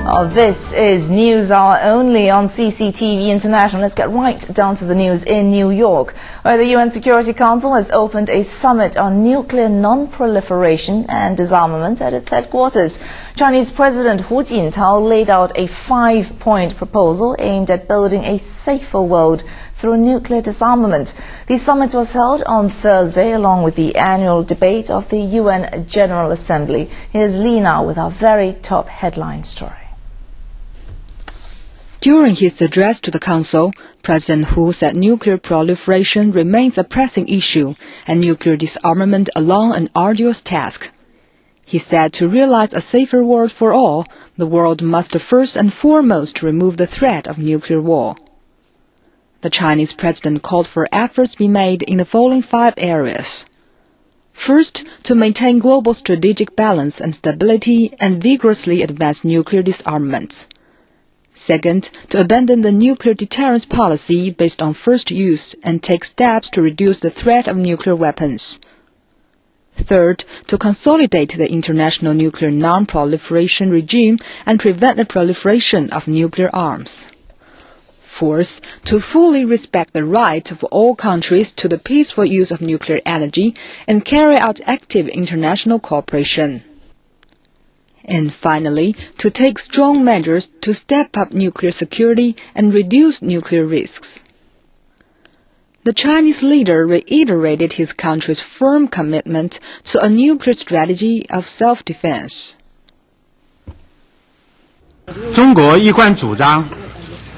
This is News Hour only on CCTV International. Let's get right down to the news in New York, where the UN Security Council has opened a summit on nuclear non-proliferation and disarmament at its headquarters. Chinese President Hu Jintao laid out a 5-point proposal aimed at building a safer world through nuclear disarmament. The summit was held on Thursday along with the annual debate of the UN General Assembly. Here's Lina with our very top headline story. During his address to the Council, President Hu said nuclear proliferation remains a pressing issue and nuclear disarmament a long and arduous task. He said to realize a safer world for all, the world must first and foremost remove the threat of nuclear war. The Chinese president called for efforts be made in the following 5 areas. First, to maintain global strategic balance and stability and vigorously advance nuclear disarmament. Second, to abandon the nuclear deterrence policy based on first use and take steps to reduce the threat of nuclear weapons. Third, to consolidate the international nuclear non-proliferation regime and prevent the proliferation of nuclear arms. Fourth, to fully respect the right of all countries to the peaceful use of nuclear energy and carry out active international cooperation. And finally, to take strong measures to step up nuclear security and reduce nuclear risks. The Chinese leader reiterated his country's firm commitment to a nuclear strategy of self-defense. 中国一贯主张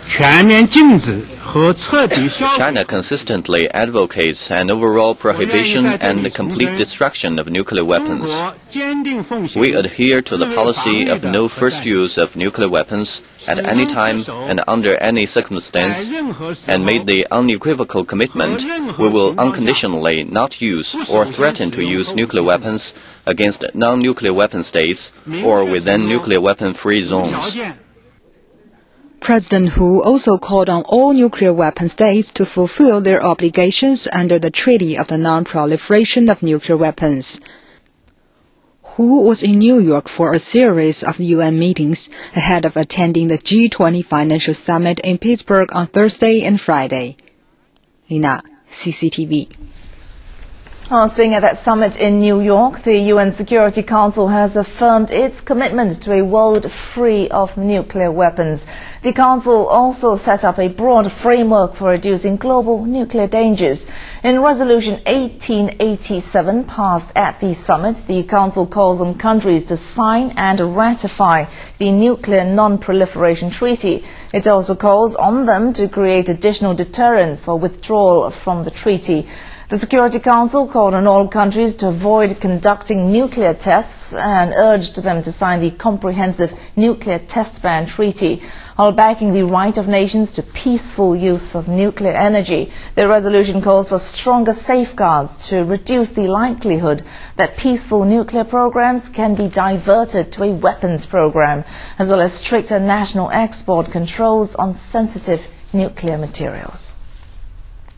全面禁止和彻底消除 China consistently advocates an overall prohibition and complete destruction of nuclear weapons. We adhere to the policy of no first use of nuclear weapons at any time and under any circumstance, and made the unequivocal commitment we will unconditionally not use or threaten to use nuclear weapons against non-nuclear weapon states or within nuclear weapon-free zones. President Hu also called on all nuclear weapon states to fulfill their obligations under the Treaty of the Non-Proliferation of Nuclear Weapons. Hu was in New York for a series of UN meetings ahead of attending the G20 Financial Summit in Pittsburgh on Thursday and Friday. Lina, CCTV. Staying at that summit in New York, the UN Security Council has affirmed its commitment to a world free of nuclear weapons. The Council also set up a broad framework for reducing global nuclear dangers. In Resolution 1887 passed at the summit, the Council calls on countries to sign and ratify the Nuclear Non-Proliferation Treaty. It also calls on them to create additional deterrence for withdrawal from the treaty. The Security Council called on all countries to avoid conducting nuclear tests and urged them to sign the Comprehensive Nuclear Test Ban Treaty, while backing the right of nations to peaceful use of nuclear energy. The resolution calls for stronger safeguards to reduce the likelihood that peaceful nuclear programs can be diverted to a weapons program, as well as stricter national export controls on sensitive nuclear materials.